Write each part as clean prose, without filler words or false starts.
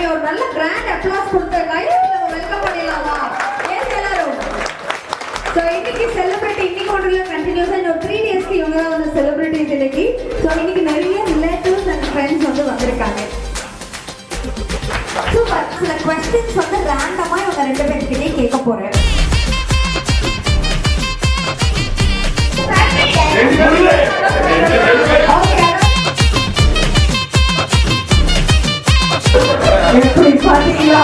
Okay, ஒரு நல்ல grand applause கொடுத்து லைவ்ல வெல்கம் பண்ணிடலாமா? எஸ் எல்லாரும். சோ இன்னைக்கு செலிபிரிட்டி இன்னைக்கு ஒன்றுல கண்டினியூஸா இன்னொரு 3 டேஸ்க்கு இவங்க தான் வந்து செலிபிரிட்டிஸ் இன்னைக்கு. சோ இன்னைக்கு நிறைய ரிலேட்டிவ்ஸ் அண்ட் ஃப்ரெண்ட்ஸ் வந்து வந்திருக்காங்க. சூப்பர். சில क्वेश्चंस வந்து ரேண்டமா இவங்க ரெண்டு பேர்கிட்டயே கேட்க போறேன். எப்படி பாத்தீங்களா?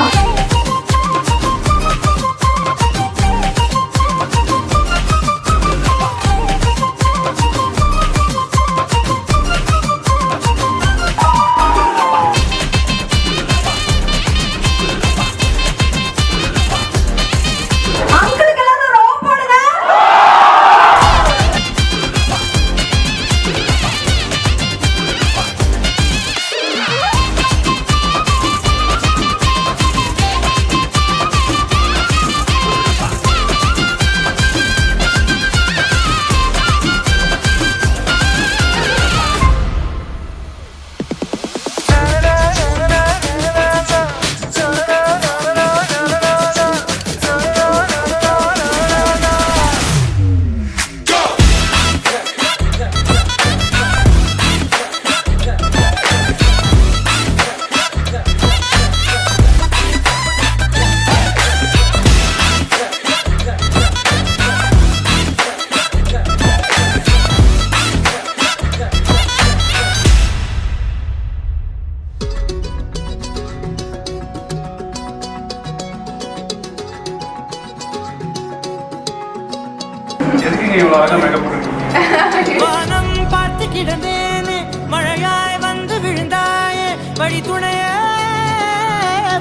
வானம் பார்த்து கிடந்தேனே, மழையாய் வந்து விழுந்தாயே, வழி துணையே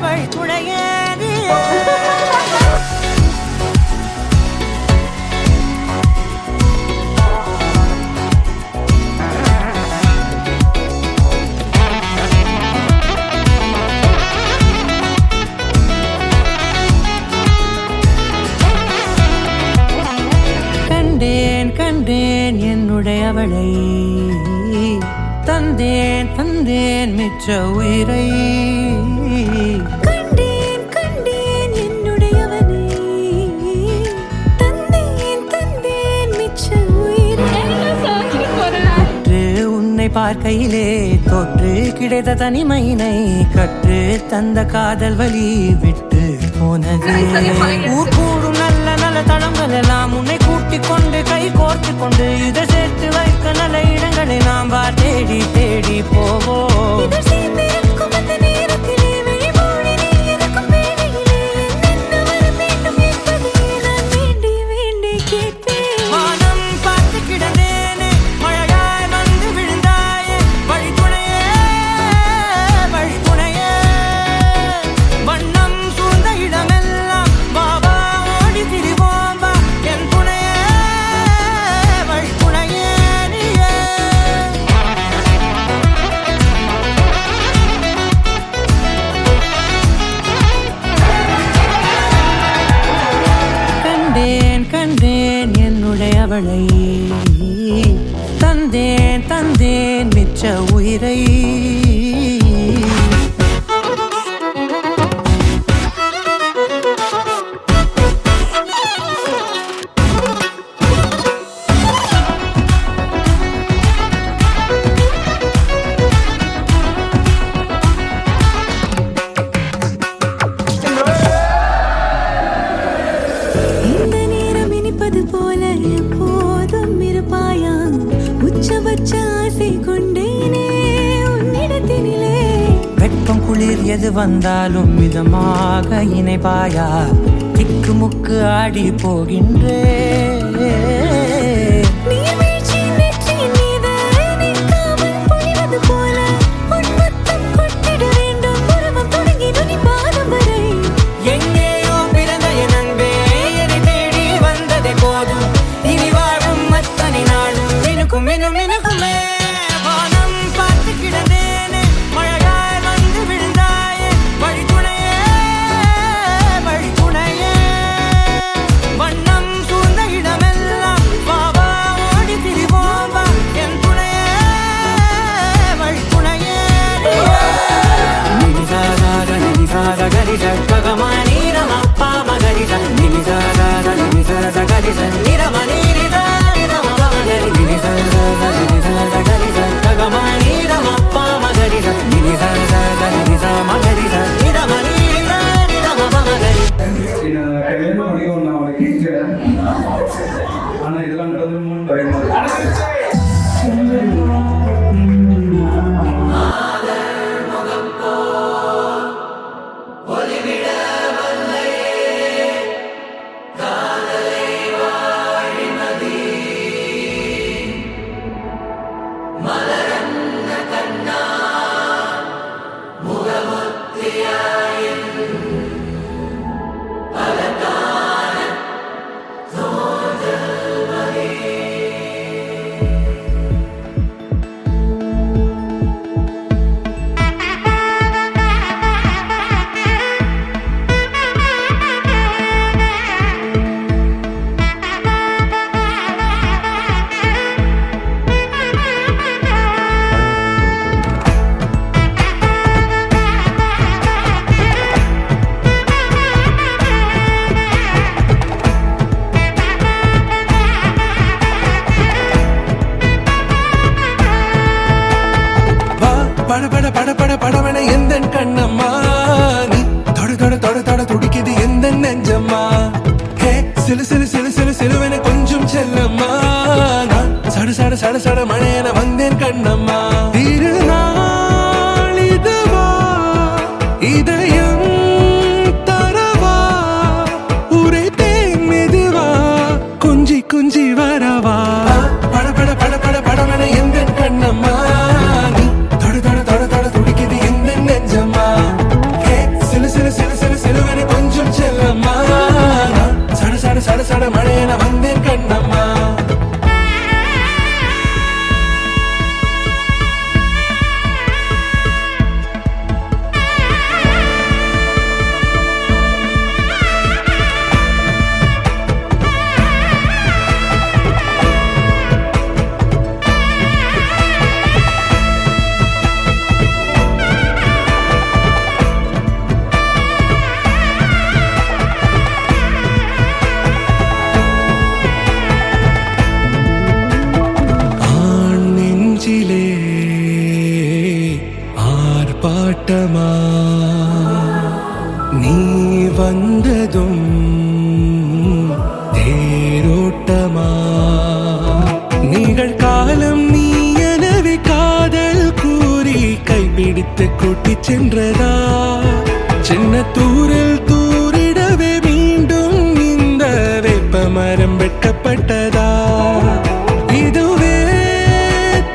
வழி துணையே கண்டேன் என்னுடையவளை, தந்தேன் தந்தேன் மிச்ச உயிரை. கண்டேன் கண்டேன் என்னுடையவனை, தந்தேன் தந்தேன் மிச்ச உயிரை. உன்னை பார்க்கையிலே தொற்று கிடைத்த தனிமையினை கற்று தந்த காதல் வழி விட்டு போனது. ஊர் கூடும் நல்ல நல்ல தளங்கள் எல்லாம் உன்னை கூட்டிக் கொண்டு கை கோர்த்து கொண்டு இதை சேர்த்து வைக்க நல்ல இடங்களை நாம் தேடி தேடி போவோம். கண்டேன் என்னுடையவளை, தந்தேன் தந்தேன் மிச்ச உயிரை. வெப்பம் குளிர் எது வந்தாலும் மிதமாக இணைப்பாயா, திக்கு முக்கு ஆடி போகின்றே. எங்கேயோ பிறந்த என் அன்பே, என்னை தேடி வந்ததே போதும், இனி வாழும் அத்தனை நாளும் மினுக்கும் மினும் மினுக்குமே. வானம் பார்த்து கிடந்தேனே, மழையாய் வந்து விழுந்தாயே, வழி துணையே வழி துணையே. வண்ணம் சூழ்ந்த இடம் பட பட பட பட படவன எந்த கண்ணம்மா நீ தொட தொட தொட தொட துடிக்குது எந்த நெஞ்சம்மா ஹே சிலு சிலு சிலு சிலு சிலுவன கொஞ்சம் செல்லம்மா நான் சட சட சட சட மழையன வந்தேன் கண்ணம்மா திருநாள் இதுவா இதயம் தரவா உரைத்தேன் மெதுவா கொஞ்சி கொஞ்சி வரவா பட பட பட பட படவன எந்த கண்ணம்மா நீ தொட தொட தொட தொட துடிக்குது எந்த நெஞ்சம்மா ஹே சிலு சிலு சிலு சிலு சிலுவன கொஞ்சம் செல்லம்மா நான் சட சட சட சட மழையன வந்தேன் கண்ணம்மா ஆர்ப்பாட்டமா நீ வந்ததும் தேரோட்டமா நிகழ்காலம் நீ எனவே காதல் கூறி கைப்பிடித்து கூட்டிச் சென்றதா சின்ன தூரில் தூரிடவே மீண்டும் இந்த வேப்ப மரம் வெட்கப்பட்டதா இதுவே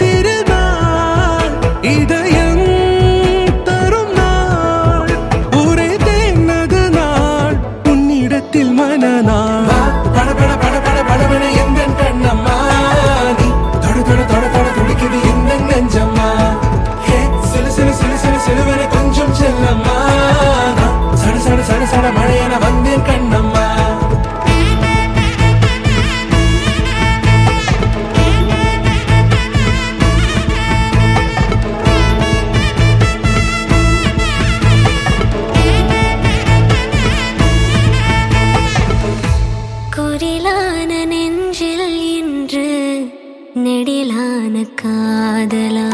திருநாள் இதயம் தரும் நாள் ஒரே தேனது நாள் உன்னிடத்தில் மனநாள் பட பட பட பட படவன எந்த கண்ணம்மா நீ தொட தொட தொட தொட துடிக்குது எந்த நெஞ்சம்மா ஹே சிலு சிலு சிலு சிலு சிலுவன கொஞ்சம் செல்லம்மா நான் சட சட சட சட மழையன வந்தேன் கண்ணம்மா குரிலான நெஞ்சில் இன்று நெடிலான காதலா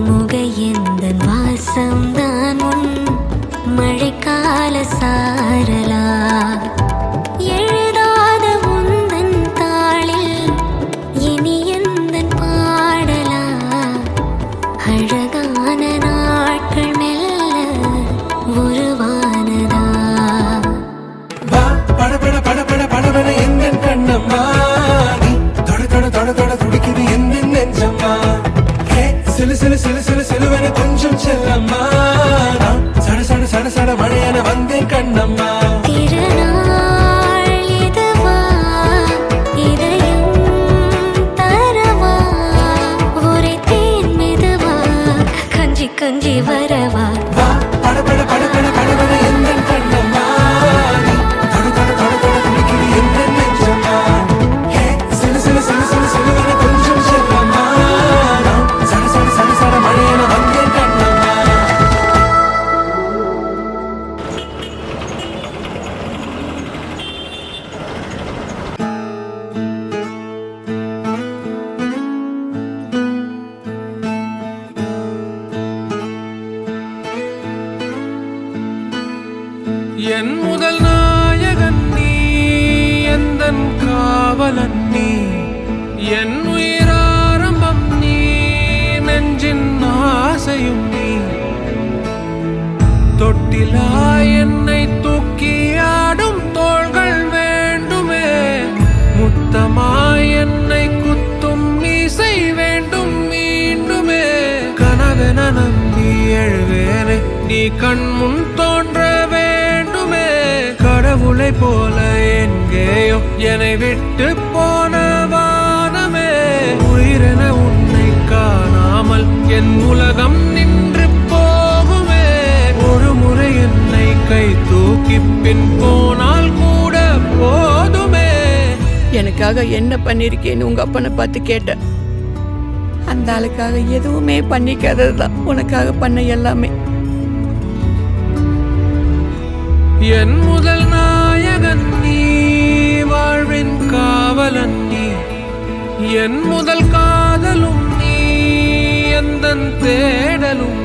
முகையெந்தன் வாசம்தான் உன் மழைக்கால சாரலா எழுதாத உந்தன் தாளில் இனி எந்தன் பாடலா அழகான நாட்கள் மெல்ல உருவானதா பட பட பட பட படவன எந்த கண்ணம்மா நீ தொட தொட தொட தொட துடிக்குது எந்த நெஞ்சம்மா ஹே சிலு சிலு சிலு சிலு சிலுவன கொஞ்சம் செல்லம்மா நான் சட சட சட சட மழையன வந்தேன் கண்ணம்மா திருநாள் இதுவா இதயம் தரவா உரைத்தேன் மெதுவா கஞ்சி கஞ்சி வரவா பட பட பட பட படவன எந்த கண்ணம்மா நீ தொட தொட தொட தொட துடிக்குது எந்த நெஞ்சம்மா ஹே சிலு சிலு சிலு சிலு சிலுவன கொஞ்சம் செல்லம்மா நான் சட சட சட சட மழையன வந்தேன் கண்ணம்மா என் முதல் நாயகன் நீ எந்தன் காவலன் நீ என் உயிராரம்பம் நீ நெஞ்சின் ஆசையும் நீ தொட்டிலா என்னை தூக்கி ஆடும் தோள்கள் வேண்டுமே முத்தமாய் என்னை குத்தும் மீசை வேண்டும் மீண்டுமே கனவென நம்பி எழுவேனே நீ கண் முன் தோன்ற வேண்டுமே கடவுளை போல எங்கேயோ என்னை விட்டு போன வானமே உயிரென உன்னை காணாமல் என் உலகம் நின்று போகுமே ஒரு முறை என்னை கை தூக்கி பின் போனால் கூட போதுமே எனக்காக என்ன பண்ணிருக்கேன்னு உங்க அப்பனை பார்த்து கேட்டேன். அந்த ஆளுக்காக எதுவுமே பண்ணிக்காததுதான் உனக்காக பண்ண எல்லாமே. என் முதல் நாயகன் நீ, வாழ்வின் காவலன் நீ, என் முதல் காதலும் நீ, எந்தன் தேடலும்